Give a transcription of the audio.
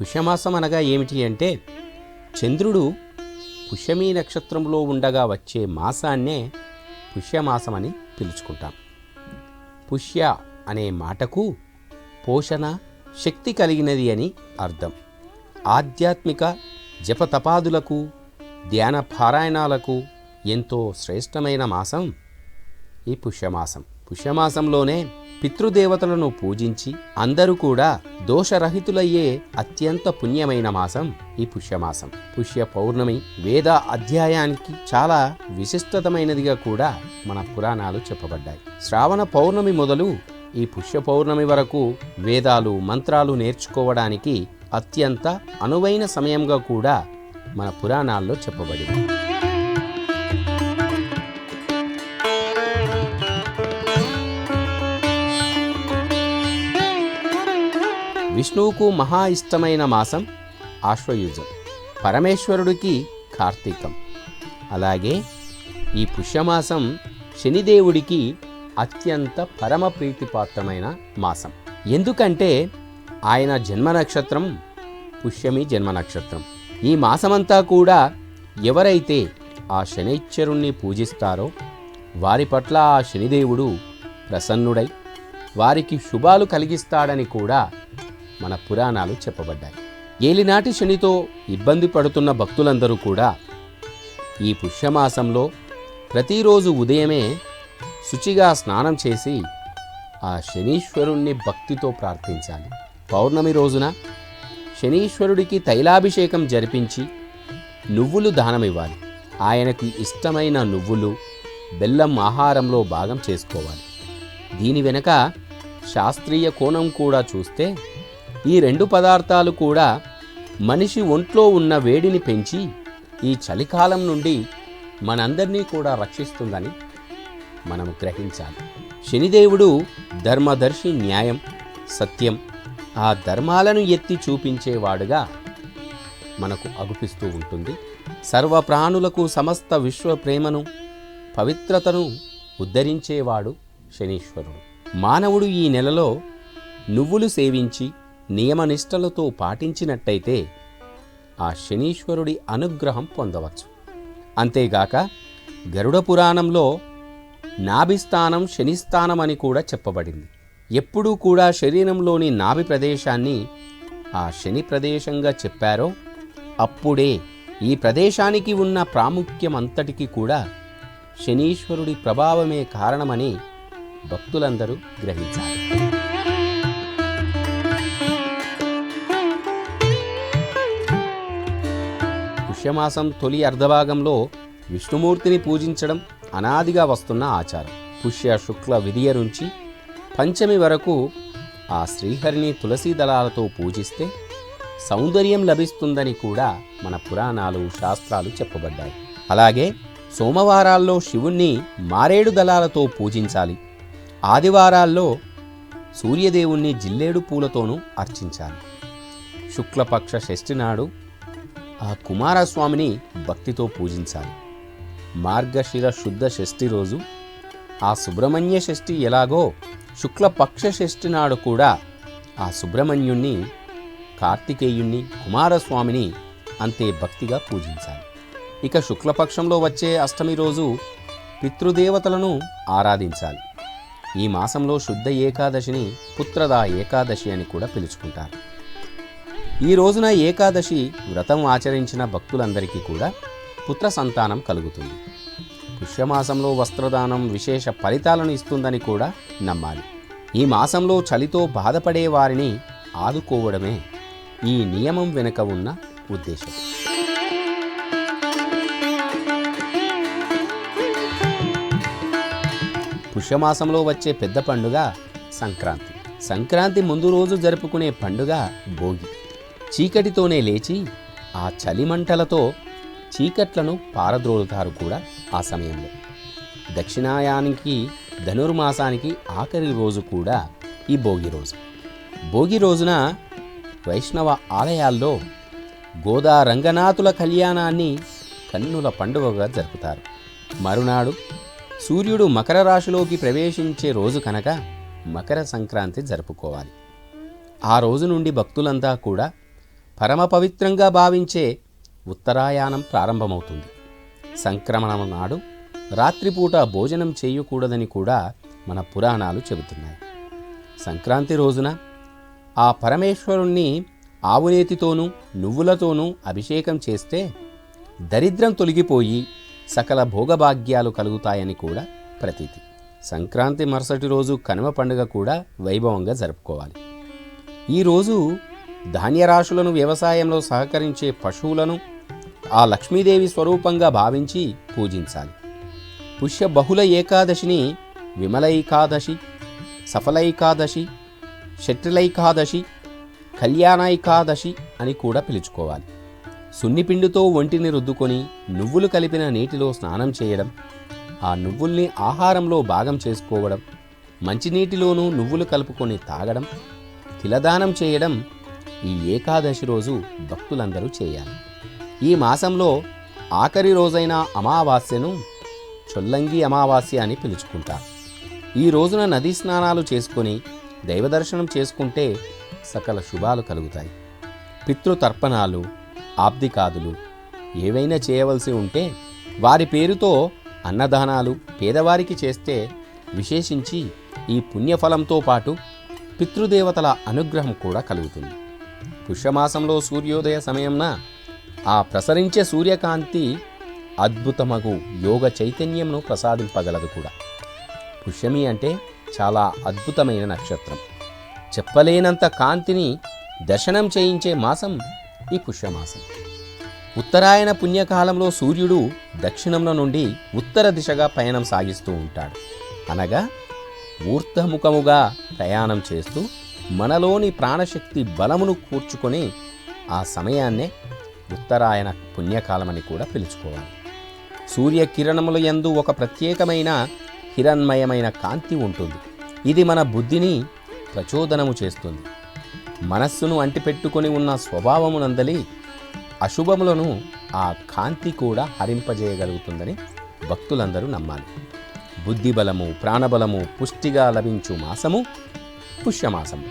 పుష్యమాసం అనగా ఏమిటి అంటే, చంద్రుడు పుష్యమీ నక్షత్రంలో ఉండగా వచ్చే మాసాన్నే పుష్యమాసమని పిలుచుకుంటాం. పుష్య అనే మాటకు పోషణ, శక్తి కలిగినది అని అర్థం. ఆధ్యాత్మిక జపతపాదులకు, ధ్యాన పారాయణాలకు ఎంతో శ్రేష్టమైన మాసం ఈ పుష్యమాసం. పుష్యమాసంలోనే పితృదేవతలను పూజించి అందరూ కూడా దోషరహితులయ్యే అత్యంత పుణ్యమైన మాసం ఈ పుష్యమాసం. పుష్య పౌర్ణమి వేద అధ్యాయానికి చాలా విశిష్టతమైనదిగా కూడా మన పురాణాలు చెప్పబడ్డాయి. శ్రావణ పౌర్ణమి మొదలు ఈ పుష్య పౌర్ణమి వరకు వేదాలు, మంత్రాలు నేర్చుకోవడానికి అత్యంత అనువైన సమయంగా కూడా మన పురాణాల్లో చెప్పబడింది. విష్ణువుకు మహా ఇష్టమైన మాసం ఆశ్వయుజం, పరమేశ్వరుడికి కార్తీకం. అలాగే ఈ పుష్యమాసం శనిదేవుడికి అత్యంత పరమ ప్రీతిపాత్రమైన మాసం. ఎందుకంటే ఆయన జన్మ నక్షత్రం పుష్యమి జన్మ నక్షత్రం. ఈ మాసమంతా కూడా ఎవరైతే ఆ శనైశ్వరుణ్ణి పూజిస్తారో వారి పట్ల ఆ శనిదేవుడు ప్రసన్నుడై వారికి శుభాలు కలిగిస్తాడని కూడా మన పురాణాలు చెప్పబడ్డాయి. ఏలినాటి శనితో ఇబ్బంది పడుతున్న భక్తులందరూ కూడా ఈ పుష్యమాసంలో ప్రతిరోజు ఉదయమే శుచిగా స్నానం చేసి ఆ శనీశ్వరుణ్ణి భక్తితో ప్రార్థించాలి. పౌర్ణమి రోజున శనీశ్వరుడికి తైలాభిషేకం జరిపించి నువ్వులు దానమివ్వాలి. ఆయనకు ఇష్టమైన నువ్వులు, బెల్లం ఆహారంలో భాగం చేసుకోవాలి. దీని వెనక శాస్త్రీయ కోణం కూడా చూస్తే ఈ రెండు పదార్థాలు కూడా మనిషి ఒంట్లో ఉన్న వేడిని పెంచి ఈ చలికాలం నుండి మనందరినీ కూడా రక్షిస్తుందని మనం గ్రహించాలి. శనిదేవుడు ధర్మదర్శి, న్యాయం, సత్యం, ఆ ధర్మాలను ఎత్తి చూపించేవాడుగా మనకు అగుపిస్తూ ఉంటుంది. సర్వప్రాణులకు సమస్త విశ్వ ప్రేమను, పవిత్రతను ఉద్ధరించేవాడు శనీశ్వరుడు. మానవుడు ఈ నెలలో నువ్వులు సేవించి నియమనిష్టలతో పాటించినట్టయితే ఆ శనీశ్వరుడి అనుగ్రహం పొందవచ్చు. అంతేగాక గరుడ పురాణంలో నాభిస్థానం శనిస్థానం అని కూడా చెప్పబడింది. ఎప్పుడూ కూడా శరీరంలోని నాభి ప్రదేశాన్ని ఆ శని ప్రదేశంగా చెప్పారో అప్పుడే ఈ ప్రదేశానికి ఉన్న ప్రాముఖ్యం అంతటికీ కూడా శనీశ్వరుడి ప్రభావమే కారణమని భక్తులందరూ గ్రహించాలి. పుష్యమాసం తొలి అర్ధభాగంలో విష్ణుమూర్తిని పూజించడం అనాదిగా వస్తున్న ఆచారం. పుష్య శుక్ల విదియ నుంచి పంచమి వరకు ఆ శ్రీహరిని తులసీ దళాలతో పూజిస్తే సౌందర్యం లభిస్తుందని కూడా మన పురాణాలు, శాస్త్రాలు చెప్పబడ్డాయి. అలాగే సోమవారాల్లో శివుణ్ణి మారేడు దళాలతో పూజించాలి. ఆదివారాల్లో సూర్యదేవుణ్ణి జిల్లేడు పూలతోనూ అర్చించాలి. శుక్లపక్ష షష్ఠి నాడు ఆ కుమారస్వామిని భక్తితో పూజించాలి. మార్గశిర శుద్ధ షష్ఠి రోజు ఆ సుబ్రహ్మణ్య షష్ఠి ఎలాగో శుక్లపక్ష షష్ఠి నాడు కూడా ఆ సుబ్రహ్మణ్యుణ్ణి, కార్తికేయుణ్ణి, కుమారస్వామిని అంతే భక్తిగా పూజించాలి. ఇక శుక్లపక్షంలో వచ్చే అష్టమి రోజు పితృదేవతలను ఆరాధించాలి. ఈ మాసంలో శుద్ధ ఏకాదశిని పుత్రదా ఏకాదశి అని కూడా పిలుచుకుంటారు. ఈ రోజున ఏకాదశి వ్రతం ఆచరించిన భక్తులందరికీ కూడా పుత్ర సంతానం కలుగుతుంది. పుష్యమాసంలో వస్త్రదానం విశేష ఫలితాలను ఇస్తుందని కూడా నమ్మాలి. ఈ మాసంలో చలితో బాధపడే వారిని ఆదుకోవడమే ఈ నియమం వెనుక ఉన్న ఉద్దేశం. పుష్యమాసంలో వచ్చే పెద్ద పండుగ సంక్రాంతి. సంక్రాంతి ముందు రోజు జరుపుకునే పండుగ భోగి. చీకటితోనే లేచి ఆ చలిమంటలతో చీకట్లను పారద్రోలుతారు కూడా ఆ సమయంలో. దక్షిణాయానికి ధనుర్మాసానికి ఆఖరి రోజు కూడా ఈ భోగి రోజు. భోగి రోజున వైష్ణవ ఆలయాల్లో గోదా రంగనాథుల కళ్యాణాన్ని కన్నుల పండుగగా జరుపుతారు. మరునాడు సూర్యుడు మకర రాశిలోకి ప్రవేశించే రోజు కనుక మకర సంక్రాంతి జరుపుకోవాలి. ఆ రోజు నుండి భక్తులంతా కూడా పరమ పవిత్రంగా భావించే ఉత్తరాయణం ప్రారంభమవుతుంది. సంక్రమణం నాడు రాత్రిపూట భోజనం చేయకూడదని కూడా మన పురాణాలు చెబుతున్నాయి. సంక్రాంతి రోజున ఆ పరమేశ్వరుణ్ణి ఆవునేతితోనూ నువ్వులతోనూ అభిషేకం చేస్తే దరిద్రం తొలగిపోయి సకల భోగభాగ్యాలు కలుగుతాయని కూడా ప్రతీతి. సంక్రాంతి మరుసటి రోజు కనుమ పండుగ కూడా వైభవంగా జరుపుకోవాలి. ఈరోజు ధాన్యరాశులను, వ్యవసాయంలో సహకరించే పశువులను ఆ లక్ష్మీదేవి స్వరూపంగా భావించి పూజించాలి. పుష్య బహుళ ఏకాదశిని విమలైకాదశి, సఫలైకాదశి, శట్రిలైకాదశి, కళ్యాణైకాదశి అని కూడా పిలుచుకోవాలి. సున్నిపిండితో ఒంటిని రుద్దుకొని నువ్వులు కలిపిన నీటిలో స్నానం చేయడం, ఆ నువ్వుల్ని ఆహారంలో భాగం చేసుకోవడం, మంచినీటిలోనూ నువ్వులు కలుపుకొని తాగడం, తిలదానం చేయడం ఈ ఏకాదశి రోజు భక్తులందరూ చేయాలి. ఈ మాసంలో ఆఖరి రోజైన అమావాస్యను చొల్లంగి అమావాస్య అని పిలుచుకుంటారు. ఈ రోజున నదీ స్నానాలు చేసుకొని దైవదర్శనం చేసుకుంటే సకల శుభాలు కలుగుతాయి. పితృతర్పణాలు, ఆబ్దికాదులు ఏవైనా చేయవలసి ఉంటే వారి పేరుతో అన్నదానాలు పేదవారికి చేస్తే విశేషించి ఈ పుణ్యఫలంతో పాటు పితృదేవతల అనుగ్రహం కూడా కలుగుతుంది. పుష్యమాసంలో సూర్యోదయ సమయంన ఆ ప్రసరించే సూర్యకాంతి అద్భుతమగు యోగ చైతన్యంను ప్రసాదింపగలదు కూడా. పుష్యమి అంటే చాలా అద్భుతమైన నక్షత్రం. చెప్పలేనంత కాంతిని దర్శనం చేయించే మాసం ఈ పుష్యమాసం. ఉత్తరాయణ పుణ్యకాలంలో సూర్యుడు దక్షిణంలో నుండి ఉత్తర దిశగా పయనం సాగిస్తూ ఉంటాడు. అనగా ఊర్ధముఖముగా ప్రయాణం చేస్తూ మనలోని ప్రాణశక్తి బలమును కూర్చుకొని ఆ సమయాన్నే ఉత్తరాయణ పుణ్యకాలమని కూడా పిలుచుకోవాలి. సూర్యకిరణముల యందు ఒక ప్రత్యేకమైన హిరణ్మయమైన కాంతి ఉంటుంది. ఇది మన బుద్ధిని ప్రచోదనము చేస్తుంది. మనస్సును అంటిపెట్టుకొని ఉన్న స్వభావమునందలి అశుభములను ఆ కాంతి కూడా హరింపజేయగలుగుతుందని భక్తులందరూ నమ్మాలి. బుద్ధిబలము, ప్రాణబలము పుష్టిగా లభించు మాసము పుష్యమాసము.